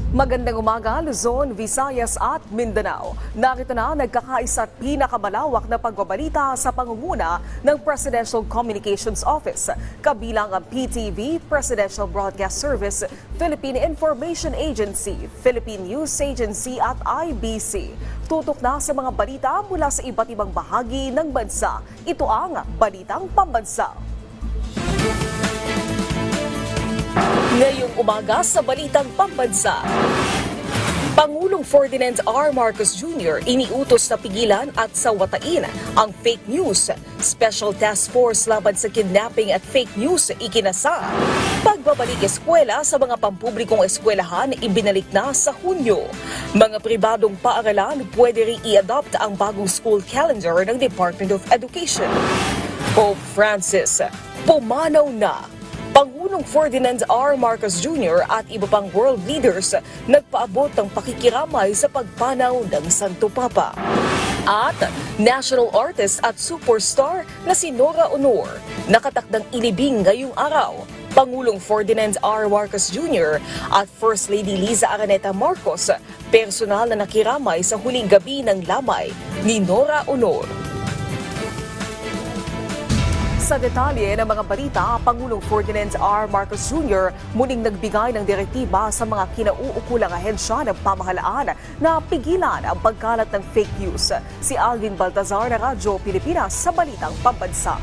Magandang umaga, Luzon, Visayas at Mindanao. Narito na nagkakaisa at pinakamalawak na pagbabalita sa pangunguna ng Presidential Communications Office. Kabilang ang PTV, Presidential Broadcast Service, Philippine Information Agency, Philippine News Agency at IBC. Tutok na sa mga balita mula sa iba't ibang bahagi ng bansa. Ito ang Balitang Pambansa. Ngayong umaga sa Balitang Pambansa, Pangulong Ferdinand R. Marcos Jr. iniutos na pigilan at sawatain ang fake news. Special Task Force laban sa kidnapping at fake news ikinasa. Pagbabalik eskwela sa mga pampublikong eskwelahan ibinalik na sa Hunyo. Mga pribadong paaralan pwede rin i-adopt ang bagong school calendar ng Department of Education. Pope Francis, pumanaw na. Pangulong Ferdinand R. Marcos Jr. at iba pang world leaders nagpaabot ng pakikiramay sa pagpanaw ng Santo Papa. At national artist at superstar na si Nora Honor nakatakdang ilibing ngayong araw. Pangulong Ferdinand R. Marcos Jr. at First Lady Liza Araneta Marcos personal na nakiramay sa huling gabi ng lamay ni Nora Honor. Sa detalye ng mga balita, Pangulong Ferdinand R. Marcos Jr. muling nagbigay ng direktiba sa mga kinauukulang ahensya ng pamahalaan na pigilan ang pagkalat ng fake news. Si Alvin Baltazar ng Radyo Pilipinas sa Balitang Pambansa.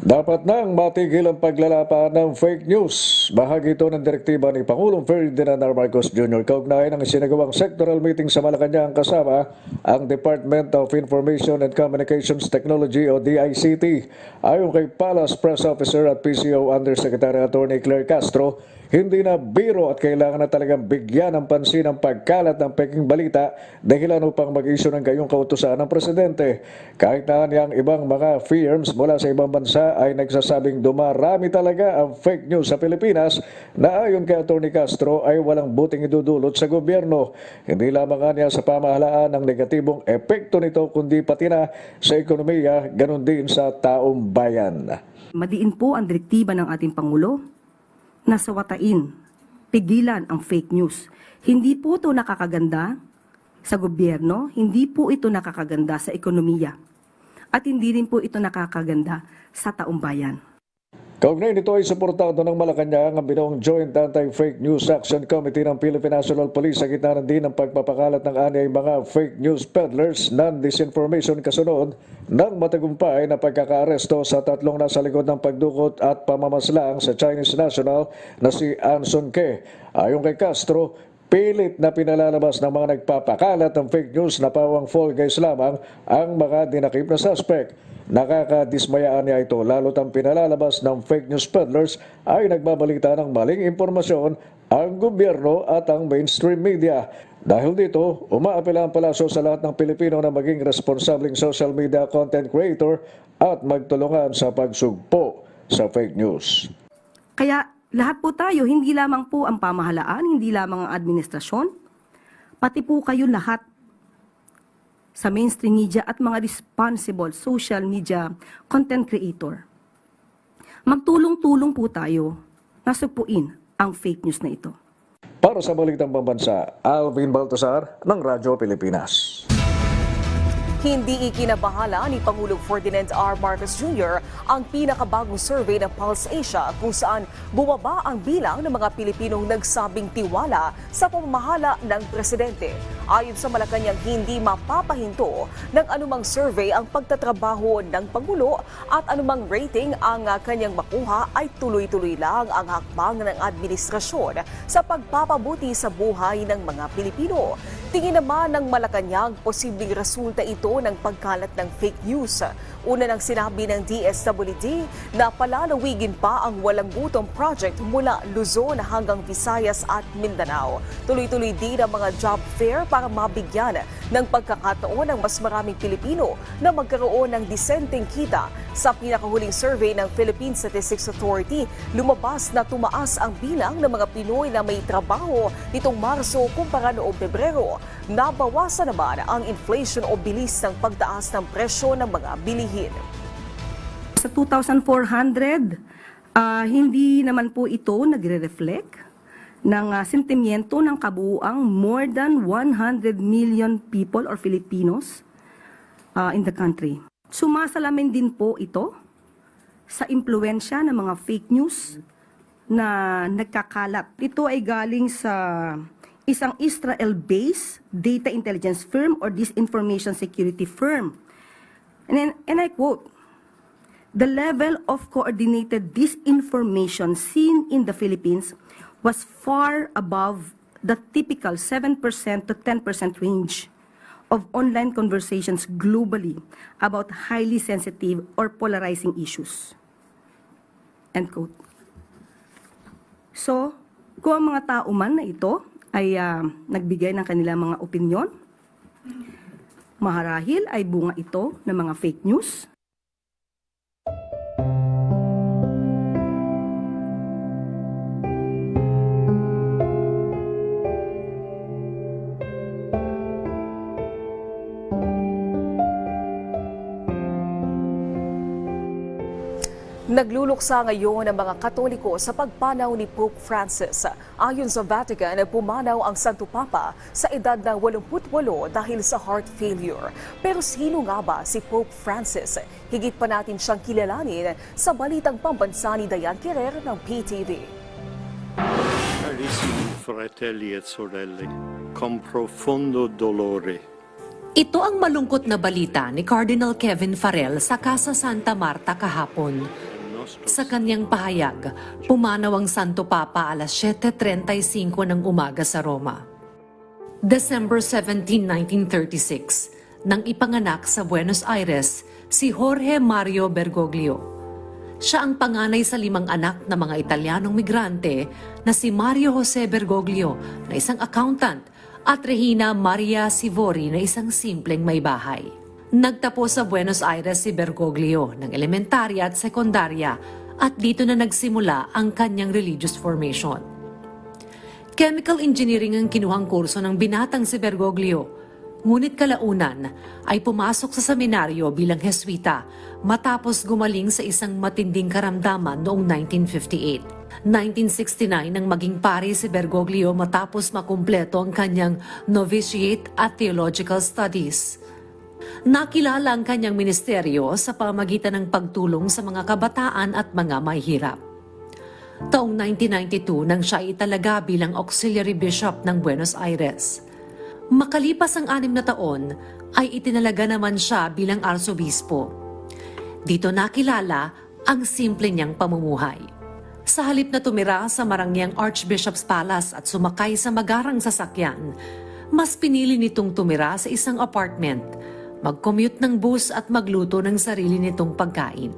Dapat nang matigil ang paglalapa ng fake news. Bahagi ito ng direktiba ni Pangulong Ferdinand R. Marcos Jr. kaugnay ng isinagawang sectoral meeting sa Malacanang kasama ang Department of Information and Communications Technology o DICT. Ayon kay Palace Press Officer at PCO Undersecretary Attorney Claire Castro, hindi na biro at kailangan na talagang bigyan ng pansin ang pagkalat ng peking balita dahilan upang mag-issue ng gayong kautusan ng Presidente. Kahit na niyang ibang mga firms mula sa ibang bansa ay nagsasabing dumarami talaga ang fake news sa Pilipinas na ayon kay Atty. Castro ay walang buting idudulot sa gobyerno. Hindi lamang niya sa pamahalaan ang negatibong epekto nito kundi pati na sa ekonomiya, ganun din sa taong bayan. Madiin po ang direktiba ng ating Pangulo na sawatain, pigilan ang fake news. Hindi po ito nakakaganda sa gobyerno, hindi po ito nakakaganda sa ekonomiya, at hindi rin po ito nakakaganda sa taong bayan. Kaugnay nito ay suportado ng Malacanang ang binuong Joint Anti-Fake News Action Committee ng Philippine National Police sa gitna din ng pagpapakalat ng anyay mga fake news peddlers ng disinformation kasunod ng matagumpay na pagkakaaresto sa tatlong nasa likod ng pagdukot at pamamaslang sa Chinese national na si Anson Ke. Ayon kay Castro, pilit na pinalalabas ng mga nagpapakalat ng fake news na pawang fall guys lamang ang mga dinakip na suspect. Nakakadismayaan niya ito lalo't ang pinalalabas ng fake news peddlers ay nagbabalita ng maling impormasyon ang gobyerno at ang mainstream media. Dahil dito, umaapela ang palasyo sa lahat ng Pilipino na maging responsableng social media content creator at magtulungan sa pagsugpo sa fake news. Kaya lahat po tayo, hindi lamang po ang pamahalaan, hindi lamang ang administrasyon, pati po kayo lahat sa mainstream media at mga responsible social media content creator. Magtulong-tulong po tayo na sugpuin ang fake news na ito. Para sa Balitang Pambansa, Alvin Baltasar ng Radyo Pilipinas. Hindi ikinabahala ni Pangulong Ferdinand R. Marcos Jr. ang pinakabagong survey ng Pulse Asia kung saan bumaba ang bilang ng mga Pilipinong nagsabing tiwala sa pamamahala ng Presidente. Ayon sa Malacanang, hindi mapapahinto ng anumang survey ang pagtatrabaho ng Pangulo at anumang rating ang kanyang makuha ay tuloy-tuloy lang ang hakbang ng administrasyon sa pagpapabuti sa buhay ng mga Pilipino. Tingin naman ng Malacanang posibleng resulta ito ng pagkalat ng fake news. Una nang sinabi ng DSWD na palalawigin pa ang Walang Gutom Project mula Luzon hanggang Visayas at Mindanao. Tuloy-tuloy din ang mga job fair para mabigyan ng pagkakataon ng mas maraming Pilipino na magkaroon ng disenteng kita. Sa pinakahuling survey ng Philippine Statistics Authority, lumabas na tumaas ang bilang ng mga Pinoy na may trabaho nitong Marso kumpara noong Pebrero. Nabawasan naman ang inflation o bilis ng pagtaas ng presyo ng mga bilihin. Sa 2,400, hindi naman po ito nagre-reflect ng sentimiento ng kabuuang more than 100 million people or Filipinos in the country. Sumasalamin din po ito sa impluensya ng mga fake news na nagkakalat. Ito ay galing sa isang Israel-based data intelligence firm or disinformation security firm. And I quote, "The level of coordinated disinformation seen in the Philippines was far above the typical 7% to 10% range of online conversations globally about highly sensitive or polarizing issues." End quote. So, kung ang mga tao man na ito ay nagbigay ng kanilang mga opinyon, maharahil ay bunga ito ng mga fake news. Nagluluksa ngayon ang mga Katoliko sa pagpanaw ni Pope Francis. Ayon sa Vatican, pumanaw ang Santo Papa sa edad na 88 dahil sa heart failure. Pero sino nga ba si Pope Francis? Higit pa natin siyang kilalanin sa balitang pambansa ni Dayan Querer ng PTV. Carissimi fratelli e sorelle, con profondo dolore. Ito ang malungkot na balita ni Cardinal Kevin Farrell sa Casa Santa Marta kahapon. Sa kanyang pahayag, pumanaw ang Santo Papa alas 7:35 ng umaga sa Roma. December 17, 1936, nang ipanganak sa Buenos Aires si Jorge Mario Bergoglio. Siya ang panganay sa 5 anak na mga Italianong migrante na si Mario Jose Bergoglio na isang accountant at Regina Maria Sivori na isang simpleng may bahay. Nagtapos sa Buenos Aires si Bergoglio ng elementarya at sekundarya at dito na nagsimula ang kanyang religious formation. Chemical engineering ang kinuhang kurso ng binatang si Bergoglio, ngunit kalaunan ay pumasok sa seminaryo bilang Jesuita matapos gumaling sa isang matinding karamdaman noong 1958. 1969 nang maging pari si Bergoglio matapos makumpleto ang kanyang novitiate at theological studies. Nakilala ang kanyang ministeryo sa pamagitan ng pagtulong sa mga kabataan at mga mahihirap. Taong 1992 nang siya italaga bilang auxiliary bishop ng Buenos Aires. Makalipas ang 6 na taon ay itinalaga naman siya bilang arsobispo. Dito nakilala ang simple niyang pamumuhay. Sa halip na tumira sa marangyang Archbishop's Palace at sumakay sa magarang sasakyan, mas pinili nitong tumira sa isang apartment, mag-commute ng bus at magluto ng sarili nitong pagkain.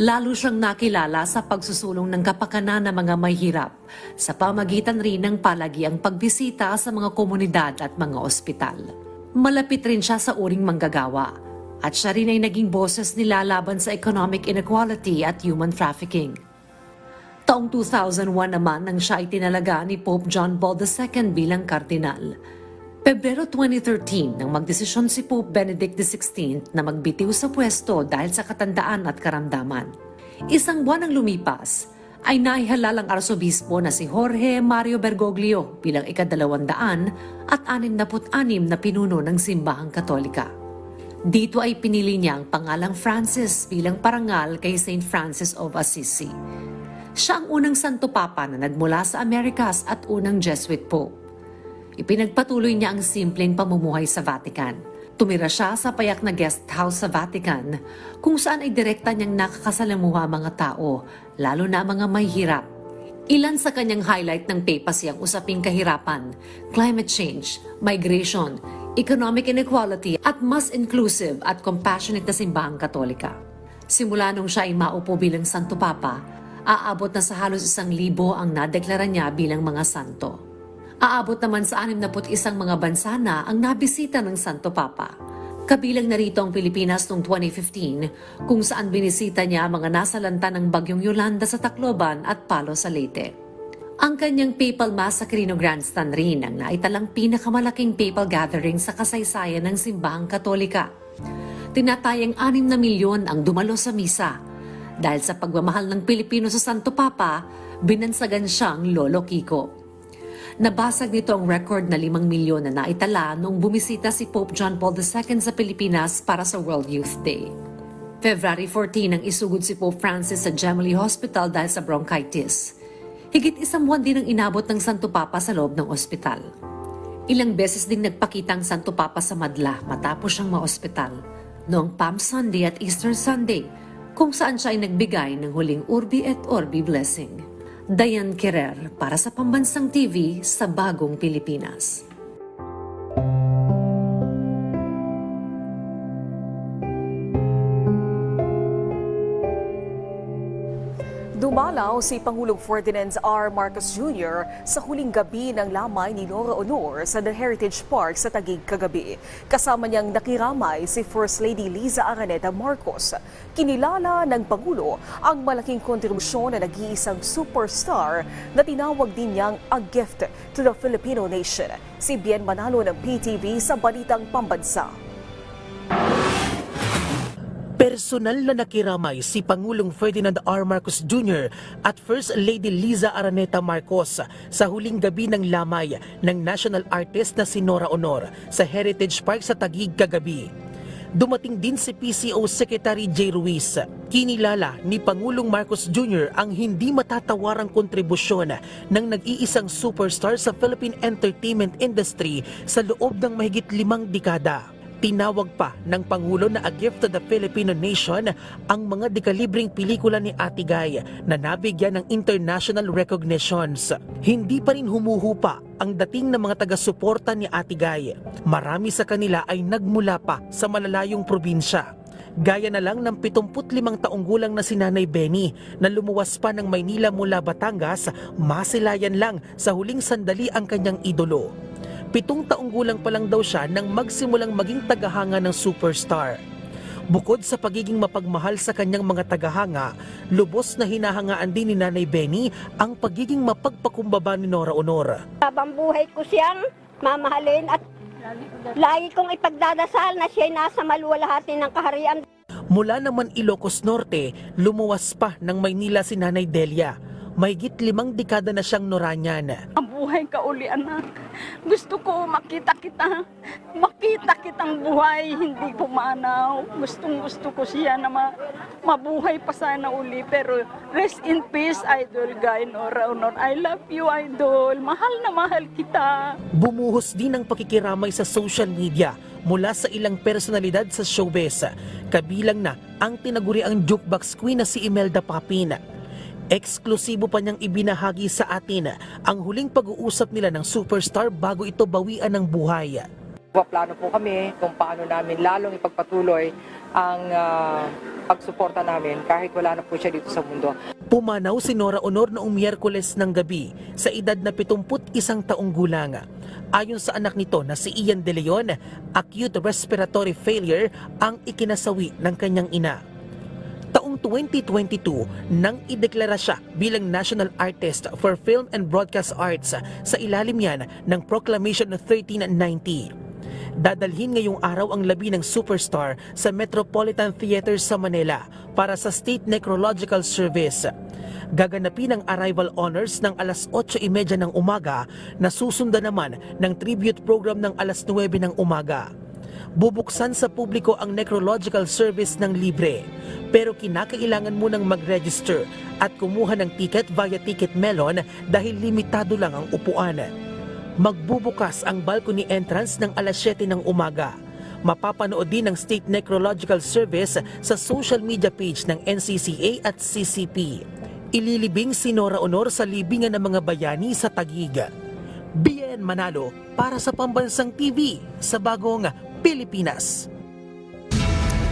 Lalo siyang nakilala sa pagsusulong ng kapakanan ng mga mahirap sa pamagitan rin ng palagiang pagbisita sa mga komunidad at mga ospital. Malapit rin siya sa uring manggagawa at siya rin ay naging boses nila laban sa economic inequality at human trafficking. Taong 2001 naman nang siya ay tinalaga ni Pope John Paul II bilang kardinal. Pebrero 2013 nang magdesisyon si Pope Benedict XVI na magbitiw sa pwesto dahil sa katandaan at karamdaman. Isang buwan ang lumipas, ay naihalalang arsobispo na si Jorge Mario Bergoglio bilang ika-266 na pinuno ng simbahang Katolika. Dito ay pinili niya ang pangalang Francis bilang parangal kay Saint Francis of Assisi. Siya ang unang Santo Papa na nagmula sa Amerikas at unang Jesuit Pope. Ipinagpatuloy niya ang simpleng pamumuhay sa Vatican. Tumira siya sa payak na guest house sa Vatican, kung saan ay direkta niyang nakakasalamuha mga tao, lalo na mga mahihirap. Ilan sa kanyang highlight ng papacy ang usaping kahirapan, climate change, migration, economic inequality at mas inclusive at compassionate na simbahang Katolika. Simula nung siya ay maupo bilang Santo Papa, aabot na sa halos 1,000 ang nadeklara niya bilang mga santo. Aabot naman sa 61 mga bansa na ang nabisita ng Santo Papa. Kabilang na rito ang Pilipinas noong 2015 kung saan binisita niya mga nasalanta ng bagyong Yolanda sa Tacloban at Palo sa Leyte. Ang kanyang papal mass sa Quirino Grandstand rin ang naitalang pinakamalaking papal gathering sa kasaysayan ng simbahang Katolika. Tinatayang 6 na milyon ang dumalo sa misa. Dahil sa pagmamahal ng Pilipino sa Santo Papa, binansagan siyang Lolo Kiko. Nabasag nito ang record na 5 milyon na naitala noong bumisita si Pope John Paul II sa Pilipinas para sa World Youth Day. February 14 nang isugod si Pope Francis sa Gemelli Hospital dahil sa bronchitis. Higit 1 buwan din ang inabot ng Santo Papa sa loob ng ospital. Ilang beses ding nagpakita ang Santo Papa sa madla matapos siyang maospital noong Palm Sunday at Easter Sunday, kung saan siya ay nagbigay ng huling Urbi et Orbi blessing. Diane Querer para sa Pambansang TV sa Bagong Pilipinas. Dumalaw si Pangulong Ferdinand R. Marcos Jr. sa huling gabi ng lamay ni Nora Honor sa The Heritage Park sa Taguig kagabi. Kasama niyang nakiramay si First Lady Liza Araneta Marcos. Kinilala ng Pangulo ang malaking kontribusyon na nag-iisang superstar na tinawag din niyang a gift to the Filipino nation. Si Bien Manalo ng PTV sa Balitang Pambansa. Personal na nakiramay si Pangulong Ferdinand R. Marcos Jr. at First Lady Liza Araneta Marcos sa huling gabi ng lamay ng national artist na si Nora Honor sa Heritage Park sa Taguig kagabi. Dumating din si PCO Secretary J. Ruiz. Kinilala ni Pangulong Marcos Jr. ang hindi matatawarang kontribusyon ng nag-iisang superstar sa Philippine entertainment industry sa loob ng mahigit 5 dekada. Tinawag pa ng Pangulo na a gift to the Filipino nation ang mga dekalibreng pelikula ni Ate Guy na nabigyan ng international recognitions. Hindi pa rin humuhupa ang dating ng mga taga-suporta ni Ate Guy. Marami sa kanila ay nagmula pa sa malalayong probinsya. Gaya na lang ng 75 taong gulang na si Nanay Benny na lumuwas pa ng Maynila mula Batangas, masilayan lang sa huling sandali ang kanyang idolo. 7 taong gulang pa lang daw siya nang magsimulang maging tagahanga ng superstar. Bukod sa pagiging mapagmahal sa kanyang mga tagahanga, lubos na hinahangaan din ni Nanay Benny ang pagiging mapagpakumbaba ni Nora Honor. Habang buhay ko siyang mamahalin at lagi kong ipagdadasal na siya'y nasa maluwalhati ng kaharian. Mula naman Ilocos Norte, lumuwas pa ng Maynila si Nanay Delia. Mahigit 5 dekada na siyang Noranyan. Buhay ka uli, anak. Gusto ko makita kitang buhay, hindi pumanaw. Gusto ko siya na mabuhay pa sana uli. Pero rest in peace, Idol Guy Nora Honor. I love you, Idol. Mahal na mahal kita. Bumuhos din ang pakikiramay sa social media mula sa ilang personalidad sa showbiz. Kabilang na ang tinaguriang jukebox queen na si Imelda Papin. Eksklusibo pa niyang ibinahagi sa atin ang huling pag-uusap nila ng superstar bago ito bawian ng buhay. Plano po kami kung paano namin lalong ipagpatuloy ang pagsuporta namin kahit wala na po siya dito sa mundo. Pumanaw si Nora Honor noong Miyerkules ng gabi sa edad na 71 taong gulang. Ayon sa anak nito na si Ian De Leon, acute respiratory failure ang ikinasawi ng kanyang ina. Taong 2022 nang ideklara siya bilang National Artist for Film and Broadcast Arts sa ilalim yan ng Proclamation 1390. Dadalhin ngayong araw ang labi ng superstar sa Metropolitan Theater sa Manila para sa State Necrological Service. Gaganapin ang arrival honors ng alas 8:30 ng umaga na susundan naman ng tribute program ng alas 9 ng umaga. Bubuksan sa publiko ang necrological service ng libre, pero kinakailangan munang mag-register at kumuha ng ticket via Ticket Melon dahil limitado lang ang upuan. Magbubukas ang balcony entrance ng alas 7 ng umaga. Mapapanood din ng State Necrological Service sa social media page ng NCCA at CCP. Ililibing si Nora Honor sa libingan ng mga bayani sa Taguig. Bien Manalo para sa Pambansang TV sa Bagong Pilipinas.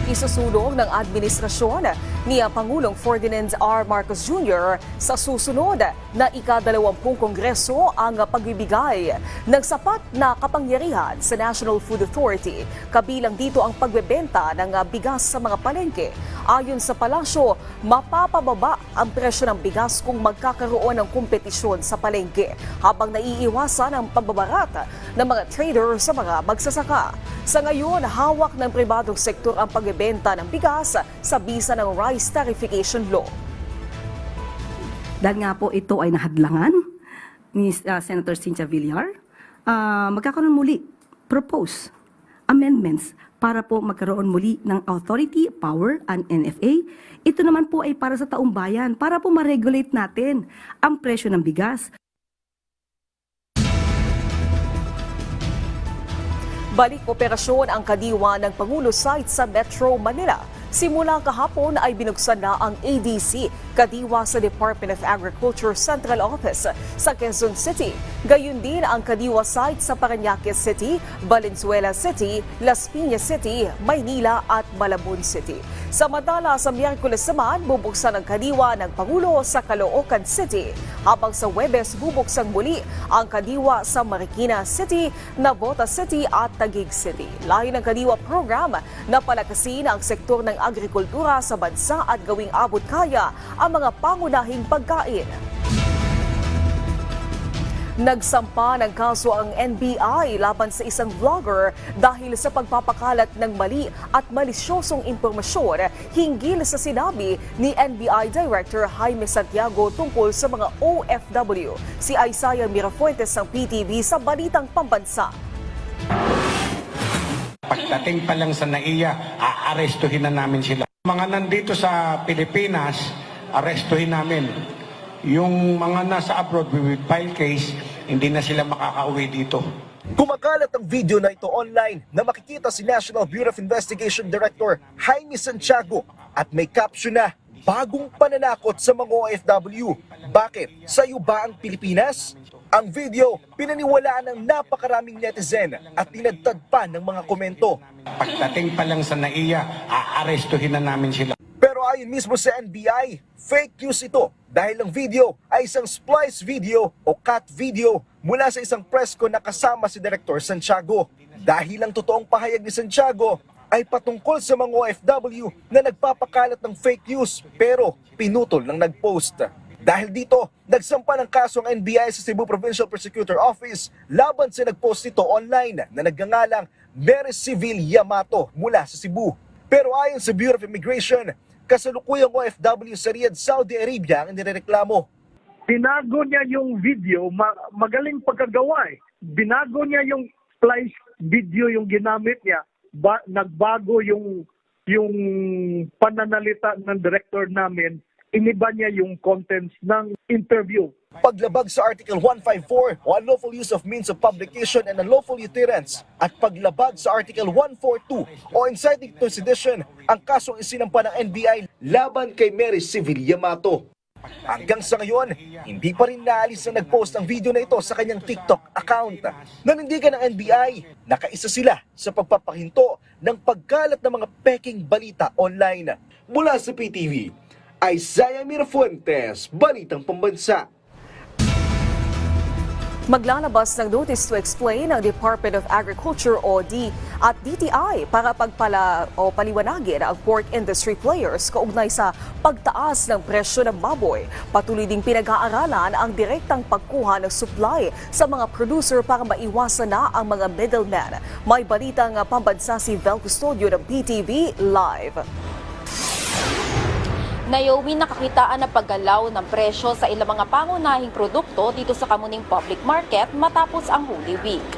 Isusulong ng administrasyon ni Pangulong Ferdinand R. Marcos Jr. sa susunod na ika-20 Kongreso ang pagbibigay ng sapat na kapangyarihan sa National Food Authority. Kabilang dito ang pagbebenta ng bigas sa mga palengke. Ayon sa palasyo, mapapababa ang presyo ng bigas kung magkakaroon ng kompetisyon sa palengke habang naiiwasan ang pagbabarat ng mga trader sa mga magsasaka. Sa ngayon, hawak ng pribadong sektor ang pagbebenta ng bigas sa bisa ng Rice Tarification Law. Dahil nga po ito ay nahadlangan ni Senator Cynthia Villar, magkakaroon muli, propose amendments para po magkaroon muli ng authority, power, and NFA. Ito naman po ay para sa taong bayan, para po ma-regulate natin ang presyo ng bigas. Balik operasyon ang kadiwa ng Pangulo site sa Metro Manila. Simula kahapon ay binuksan na ang ADC, kadiwa sa Department of Agriculture Central Office sa Quezon City. Gayun din ang kadiwa site sa Parañaque City, Valenzuela City, Las Piñas City, Maynila at Malabon City. Samantala sa Miyerkules naman, bubuksan ang kadiwa ng Pangulo sa Caloocan City, habang sa Huwebes bubuksan muli ang kadiwa sa Marikina City, Navotas City at Taguig City. Layo ng kadiwa program na palakasin ang sektor ng agrikultura sa bansa at gawing abot kaya ang mga pangunahing pagkain. Nagsampa ng kaso ang NBI laban sa isang vlogger dahil sa pagpapakalat ng mali at malisyosong impormasyon hinggil sa sinabi ni NBI Director Jaime Santiago tungkol sa mga OFW. Si Isaiah Mirafuentes ng PTV sa Balitang Pambansa. Pagdating pa lang sa NAIA, aarestuhin na namin sila. Mga nandito sa Pilipinas, arestuhin namin. Yung mga nasa abroad, we will file case, hindi na sila makakauwi dito. Kumakalat ang video na ito online na makikita si National Bureau of Investigation Director Jaime Santiago at may caption na, "Bagong pananakot sa mga OFW. Bakit? Sa'yo ba ang Pilipinas?" Ang video, pinaniwalaan ng napakaraming netizen at tinadtad pa ng mga komento. Pagdating pa lang sa NAIA, aarestuhin na namin sila. Pero ayon mismo sa NBI, fake news ito dahil ang video ay isang splice video o cut video mula sa isang presko na kasama si Director Santiago. Dahil ang totoong pahayag ni Santiago ay patungkol sa mga OFW na nagpapakalat ng fake news pero pinutol ng nagpost. Dahil dito, nagsampa ng kaso ang NBI sa Cebu Provincial Prosecutor Office laban sa nagpost nito online na nagngangalang Mary Civil Yamato mula sa Cebu. Pero ayon sa Bureau of Immigration, kasalukuyang OFW sa Riyadh, Saudi Arabia ang inireklamo. Binago niya yung video, magaling pagkagawa eh. Binago niya yung splice video yung ginamit niya, nagbago yung pananalita ng director namin, iniba niya yung contents ng interview. Paglabag sa Article 154 o unlawful use of means of publication and unlawful utterance at paglabag sa Article 142 o inciting to sedition ang kasong isinampa ng NBI laban kay Mary Civil Yamato. Hanggang sa ngayon, hindi pa rin naalis na nagpost ang video na ito sa kanyang TikTok account. Nanindigan ng NBI, nakaisa sila sa pagpapahinto ng pagkalat ng mga peking balita online. Mula sa PTV, Isaiah Mirafuentes, Balitang Pambansa. Maglalabas ng notice to explain ang Department of Agriculture o DTI para paliwanagin ang pork industry players kaugnay sa pagtaas ng presyo ng baboy. Patuloy ding pinag-aaralan ang direktang pagkuha ng supply sa mga producer para maiwasan na ang mga middlemen. May balitang pambansa si Vel Custodio ng PTV Live. Naomi, nakakitaan ng paggalaw ng presyo sa ilang mga pangunahing produkto dito sa Kamuning Public Market matapos ang Holy Week.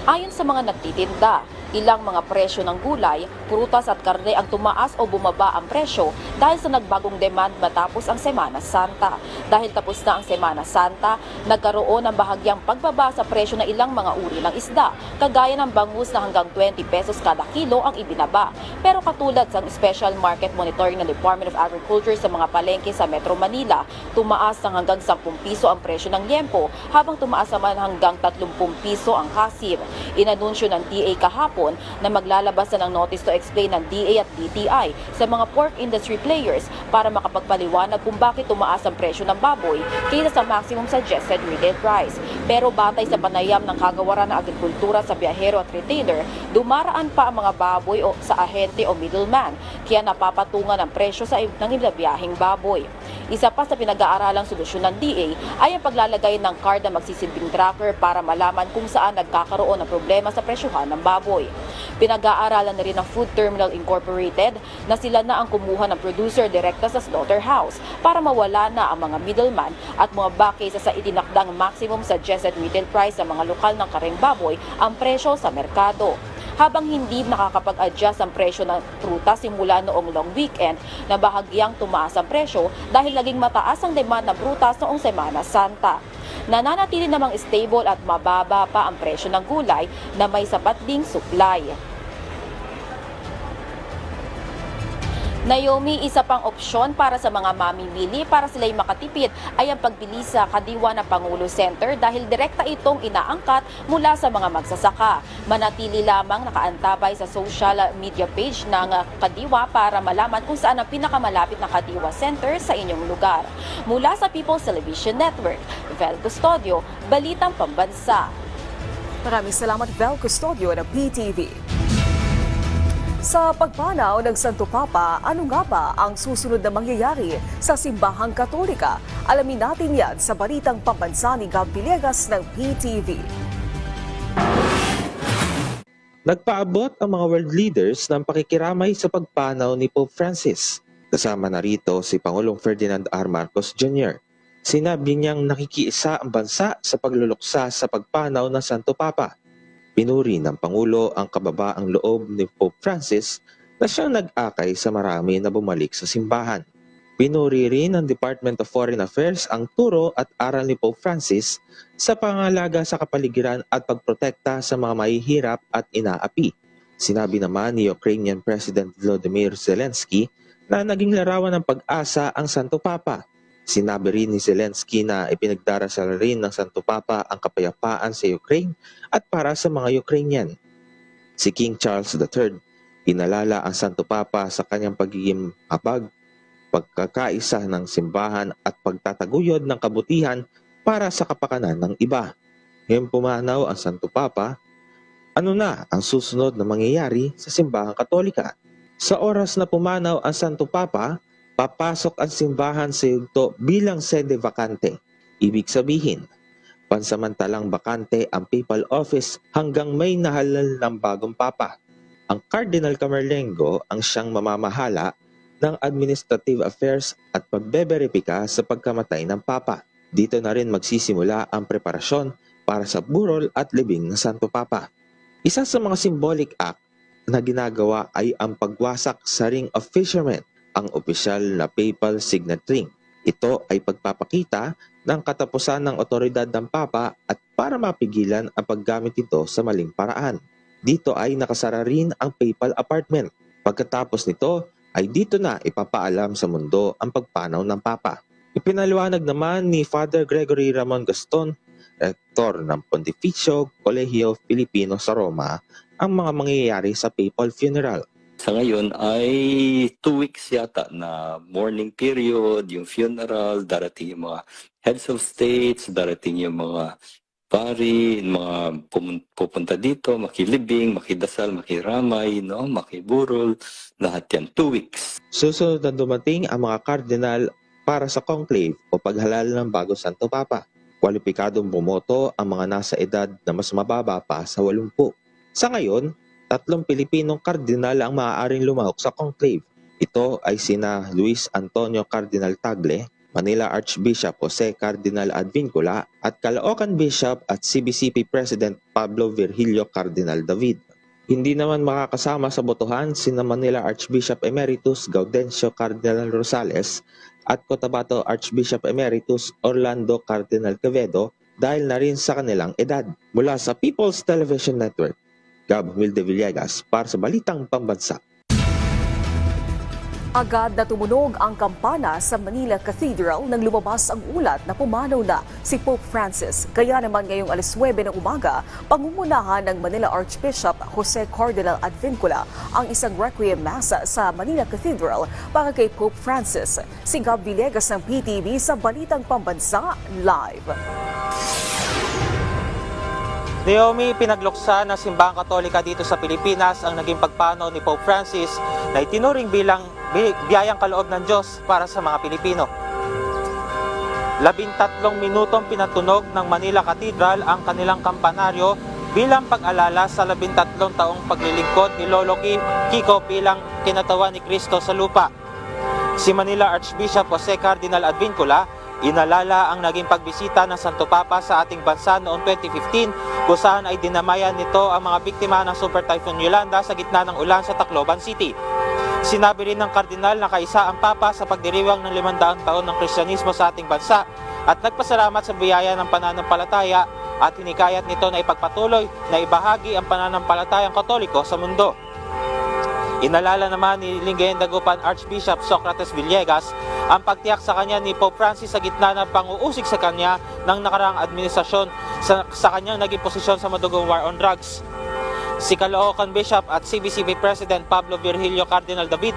Ayon sa mga nagtitinda, ilang mga presyo ng gulay, prutas at karne ang tumaas o bumaba ang presyo dahil sa nagbagong demand matapos ang Semana Santa. Dahil tapos na ang Semana Santa, nagkaroon ng bahagyang pagbaba sa presyo ng ilang mga uri ng isda, kagaya ng bangus na hanggang 20 pesos kada kilo ang ibinaba. Pero katulad sa Special Market Monitoring ng Department of Agriculture sa mga palengke sa Metro Manila, tumaas ng hanggang 10 piso ang presyo ng liempo, habang tumaas naman hanggang 30 piso ang hasib. Inanunsyo ng DA kahapon na maglalabas na ng notice to explain ng DA at DTI sa mga pork industry players para makapagpaliwanag kung bakit tumaas ang presyo ng baboy kaysa sa maximum suggested retail price. Pero batay sa panayam ng kagawaran ng agrikultura sa biyahero at retailer, dumaraan pa ang mga baboy o sa ahente o middleman, kaya napapatungan ang presyo sa ng ibabiyahing baboy. Isa pa sa pinag-aaralang solusyon ng DA ay ang paglalagay ng card na magsisilbing tracker para malaman kung saan nagkakaroon ng problema sa presyuhan ng baboy. Pinag-aaralan na rin ng Food Terminal Incorporated na sila na ang kumuha ng producer direkta sa slaughterhouse para mawala na ang mga middleman at bumaba kaysa sa itinakdang maximum suggested retail price sa mga lokal ng kareng baboy ang presyo sa merkado. Habang hindi nakakapag-adjust ang presyo ng prutas simula noong long weekend na bahagyang tumaas ang presyo dahil naging mataas ang demand ng prutas noong Semana Santa. Nananatili namang stable at mababa pa ang presyo ng gulay na may sapat ding supply. Naomi, isa pang opsyon para sa mga mamimili para sila'y makatipid ay ang pagbili sa Kadiwa na Pangulo Center dahil direkta itong inaangkat mula sa mga magsasaka. Manatili lamang nakaantabay sa social media page ng Kadiwa para malaman kung saan ang pinakamalapit na Kadiwa Center sa inyong lugar. Mula sa People's Television Network, Vel Custodio, Balitang Pambansa. Maraming salamat, Vel Custodio ng PTV. Sa pagpanaw ng Santo Papa, ano nga ba ang susunod na mangyayari sa Simbahang Katolika? Alamin natin yan sa Balitang Pambansa ni Gab Villegas ng PTV. Nagpaabot ang mga world leaders ng pakikiramay sa pagpanaw ni Pope Francis. Kasama na rito si Pangulong Ferdinand R. Marcos Jr. Sinabi niyang nakikiisa ang bansa sa pagluluksa sa pagpanaw ng Santo Papa. Pinuri ng Pangulo ang kababaang loob ni Pope Francis na siyang nag-akay sa marami na bumalik sa simbahan. Pinuri rin ng Department of Foreign Affairs ang turo at aral ni Pope Francis sa pangalaga sa kapaligiran at pagprotekta sa mga mahihirap at inaapi. Sinabi naman ni Ukrainian President Volodymyr Zelensky na naging larawan ng pag-asa ang Santo Papa. Sinabi rin ni Zelensky na ipinagdarasal rin ng Santo Papa ang kapayapaan sa Ukraine at para sa mga Ukrainian. Si King Charles III, inalala ang Santo Papa sa kanyang pagiging mapag, pagkakaisa ng simbahan at pagtataguyod ng kabutihan para sa kapakanan ng iba. Ngayon pumanaw ang Santo Papa, ano na ang susunod na mangyayari sa Simbahang Katolika? Sa oras na pumanaw ang Santo Papa, papasok ang simbahan sa yugto bilang sede vacante. Ibig sabihin, pansamantalang bakante ang papal office hanggang may nahalal ng bagong papa. Ang Cardinal Camerlengo ang siyang mamamahala ng administrative affairs at pagbeberipika sa pagkamatay ng papa. Dito na rin magsisimula ang preparasyon para sa burol at libing ng Santo Papa. Isa sa mga symbolic act na ginagawa ay ang pagwasak sa Ring of Fishermen, ang opisyal na papal signet ring. Ito ay pagpapakita ng katapusan ng otoridad ng Papa at para mapigilan ang paggamit ito sa maling paraan. Dito ay nakasara rin ang papal apartment. Pagkatapos nito ay dito na ipapaalam sa mundo ang pagpanaw ng Papa. Ipinaliwanag naman ni Father Gregory Ramon Gaston, rektor ng Pontificio Colegio Filipino sa Roma, ang mga mangyayari sa papal funeral. Sa ngayon ay 2 weeks yata na mourning period, yung funeral, darating yung mga heads of states, darating yung mga pari, mga pupunta dito, makilibing, makidasal, makiramay, no, makiburol, lahat yan, 2 weeks. Susunod na dumating ang mga kardinal para sa conclave o paghalal ng bago Santo Papa. Kwalipikadong bumoto ang mga nasa edad na mas mababa pa sa 80. Sa ngayon, 3 Pilipinong kardinal ang maaaring lumahok sa conclave. Ito ay sina Luis Antonio Cardinal Tagle, Manila Archbishop Jose Cardinal Advincula at Caloocan Bishop at CBCP President Pablo Virgilio Cardinal David. Hindi naman makakasama sa botohan sina Manila Archbishop Emeritus Gaudencio Cardinal Rosales at Cotabato Archbishop Emeritus Orlando Cardinal Quevedo dahil na rin sa kanilang edad. Mula sa People's Television Network, Gab Villegas para sa Balitang Pambansa. Agad na tumunog ang kampana sa Manila Cathedral nang lumabas ang ulat na pumanaw na si Pope Francis. Kaya naman ngayong 9:00 ng umaga, pangungunahan ng Manila Archbishop Jose Cardinal Advincula ang isang requiem mass sa Manila Cathedral para kay Pope Francis. Si Gab Villegas ng PTV sa Balitang Pambansa Live. Naomi, pinagluksa ng Simbahang Katolika dito sa Pilipinas ang naging pagpanaw ni Pope Francis na itinuring bilang biyayang kaloob ng Diyos para sa mga Pilipino. 13 minutong pinatunog ng Manila Cathedral ang kanilang kampanaryo bilang pag-alala sa 13 taong paglilingkod ni Lolo Kiko bilang kinatawan ni Kristo sa lupa. Si Manila Archbishop Jose Cardinal Advincula inalala ang naging pagbisita ng Santo Papa sa ating bansa noong 2015 kung saan ay dinamayan nito ang mga biktima ng Super Typhoon Yolanda sa gitna ng ulan sa Tacloban City. Sinabi rin ng Kardinal na kaisa ang Papa sa pagdiriwang ng 500 taon ng Kristyanismo sa ating bansa at nagpasalamat sa biyaya ng pananampalataya at hinikayat nito na ipagpatuloy na ibahagi ang pananampalatayang Katoliko sa mundo. Inalala naman ni Lingayen Dagupan Archbishop Socrates Villegas ang pagtiyak sa kanya ni Pope Francis sa gitna ng pang-uusig sa kanya ng nakaraang administrasyon sa kanyang naging posisyon sa madugong war on drugs. Si Caloocan Bishop at CBCP President Pablo Virgilio Cardinal David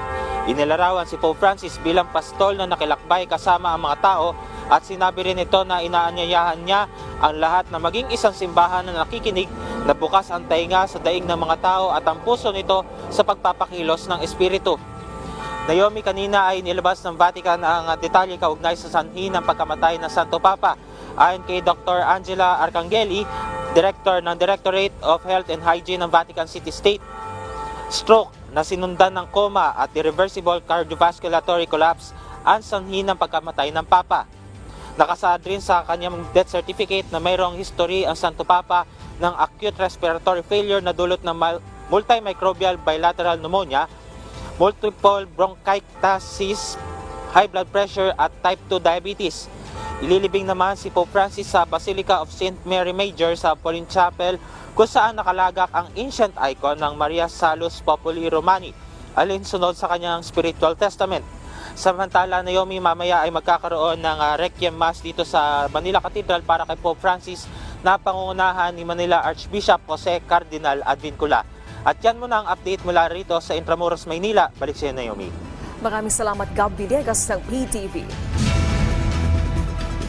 inilarawan si Pope Francis bilang pastol na nakilakbay kasama ang mga tao at sinabi rin ito na inaanyayahan niya ang lahat na maging isang simbahan na nakikinig na bukas ang tainga sa daing ng mga tao at ang puso nito sa pagpapakilos ng Espiritu. Naomi, kanina ay nilabas ng Vatican ang detalye kaugnay sa sanhi ng pagkamatay ng Santo Papa. Ayon kay Dr. Angela Arcangeli, Director ng Directorate of Health and Hygiene ng Vatican City State, stroke na sinundan ng coma at irreversible cardiovascular collapse ang sanhi ng pagkamatay ng Papa. Nakasaad rin sa kanyang death certificate na mayroong history ang Santo Papa ng acute respiratory failure na dulot ng multimicrobial bilateral pneumonia, multiple bronchitis, high blood pressure at type 2 diabetes. Ililibing naman si Pope Francis sa Basilica of St. Mary Major sa Pauline Chapel kung saan nakalagak ang ancient icon ng Maria Salus Populi Romani alinsunod sa kanyang spiritual testament. Samantala, Naomi, mamaya ay magkakaroon ng Requiem Mass dito sa Manila Cathedral para kay Pope Francis na pangungunahan ni Manila Archbishop Jose Cardinal Advincula. At yan muna ang update mula rito sa Intramuros, Maynila. Balik sa iyo, Naomi. Maraming salamat, Gab Villegas ng PTV.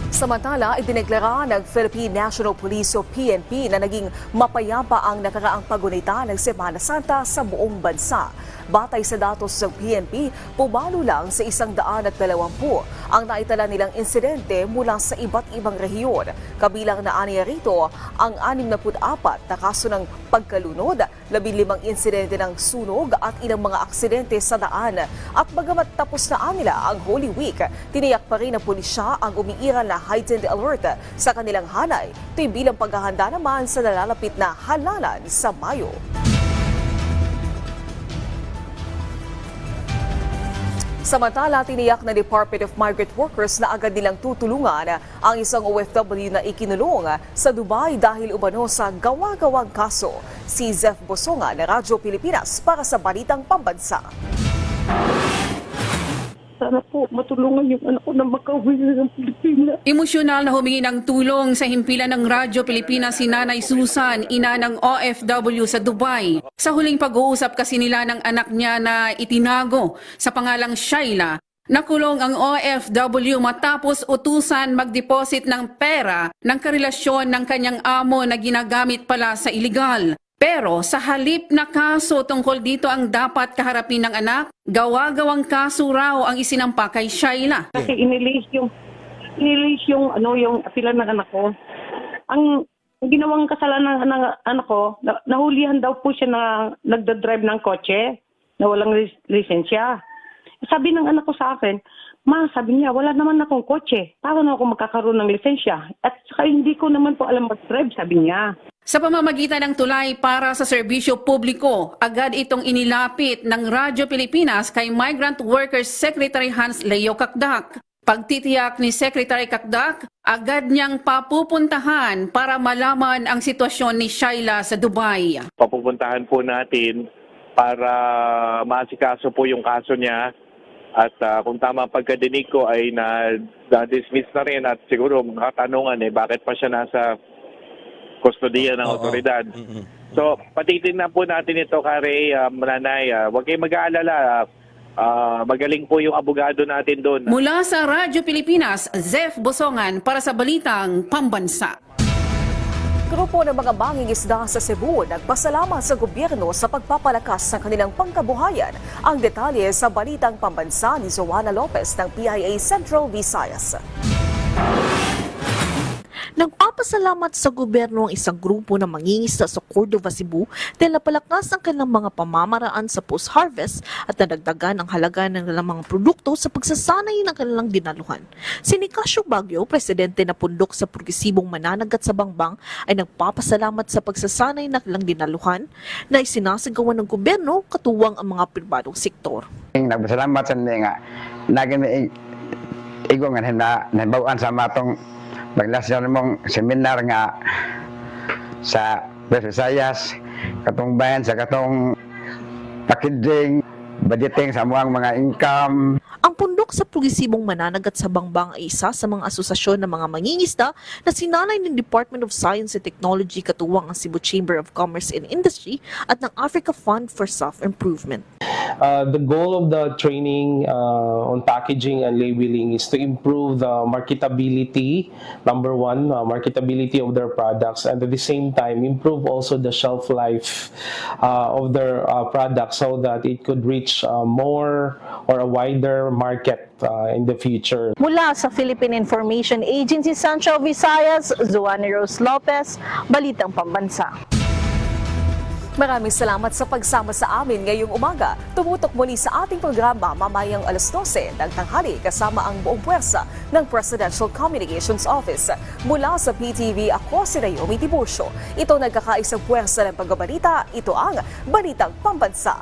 Samantala, idineklara ng Philippine National Police o PNP na naging mapayapa ang nakaraang pagunita ng Semana Santa sa buong bansa. Batay sa datos ng PNP, pumalo lang sa 120 ang naitala nilang insidente mula sa iba't ibang rehiyon. Kabilang na aniya rito ang 64 na kaso ng pagkalunod, 15 insidente ng sunog at ilang mga aksidente sa daan. At bagamat tapos na nila ang Holy Week, tiniyak pa rin ng pulisya ang umiiral na heightened alert sa kanilang hanay. Ito'y bilang paghahanda naman sa nalalapit na halalan sa Mayo. Samantala, tiniyak ng Department of Migrant Workers na agad nilang tutulungan ang isang OFW na ikinulong sa Dubai dahil umano sa gawa-gawang kaso. Si Zef Bosonga ng Radyo Pilipinas para sa Balitang Pambansa. Sana po matulungan yung anak ko na makauwi ng Pilipinas. Emosyonal na humingi ng tulong sa himpilan ng Radyo Pilipinas si Nanay Susan, ina ng OFW sa Dubai. Sa huling pag-uusap kasi nila ng anak niya na itinago sa pangalang Shaila, nakulong ang OFW matapos utusan mag-deposit ng pera ng karelasyon ng kanyang amo na ginagamit pala sa iligal. Pero sa halip na kaso tungkol dito ang dapat kaharapin ng anak, gawa-gawang kaso raw ang isinampa kay Shaila. Kasi inilis yung apila ng anak ko. Ang ginawang kasalanan ng anak ko, nahulihan daw po siya na nagdadrive ng kotse na walang lisensya. Sabi ng anak ko sa akin, Ma, sabi niya, wala naman akong kotse. Paano na ako magkakaroon ng lisensya? At saka hindi ko naman po alam mag-drive, sabi niya. Sa pamamagitan ng tulay para sa serbisyo publiko, agad itong inilapit ng Radyo Pilipinas kay Migrant Workers Secretary Hans Leo Kakdak. Pagtitiyak ni Secretary Kakdak, agad niyang papupuntahan para malaman ang sitwasyon ni Shaila sa Dubai. Papupuntahan po natin para maasikaso po yung kaso niya. At kung tama pagkadinig ko ay na-dismiss na rin at siguro katanungan bakit pa siya nasa kustodiya ng otoridad. So patitignan po natin ito, Kare, Nanay. Huwag kayong mag-aalala. Magaling po yung abogado natin doon. Mula sa Radyo Pilipinas, Zef Bosongan para sa Balitang Pambansa. Grupo ng mga mangingisda sa Cebu nagpasalamat sa gobyerno sa pagpapalakas ng kanilang pangkabuhayan. Ang detalye sa Balitang Pambansa ni Zoana Lopez ng PIA Central Visayas. Nagpapasalamat sa gobyerno ang isang grupo ng mangingisda sa Cordova, Cebu dahil napalakas ang kanilang mga pamamaraan sa post-harvest at nadagdagan ang halaga ng kanilang mga produkto sa pagsasanay ng kanilang dinaluhan. Si Nicasio Baguio, presidente na pundok sa progresibong mananagat sa Bangbang, ay nagpapasalamat sa pagsasanay ng kanilang dinaluhan na isinasagawa ng gobyerno katuwang ang mga pribadong sektor. Nagpasalamat sa nga naging igongan na nabawaan sa matong paglasyon mong seminar nga sa Visayas, katong bayan sa katong packaging, budgeting sa mga income. Ang pundok sa progresibong mananagat sa Bangbang ay isa sa mga asosasyon ng mga mangingisda na sinalay ng Department of Science and Technology katuwang ang Cebu Chamber of Commerce and Industry at ng Africa Fund for Self-Improvement. The goal of the training on packaging and labeling is to improve the marketability, number one, marketability of their products, and at the same time improve also the shelf life of their products so that it could reach more or a wider market in the future. Mula sa Philippine Information Agency Central Visayas, Zuani Rose Lopez, Balitang Pambansa. Maraming salamat sa pagsama sa amin ngayong umaga. Tumutok muli sa ating programa mamayang alas 12 ng tanghali kasama ang buong puwersa ng Presidential Communications Office. Mula sa PTV, ako si Naomi Tiburcio. Ito nagkakaisang puwersa ng pagbabalita. Ito ang Balitang Pambansa.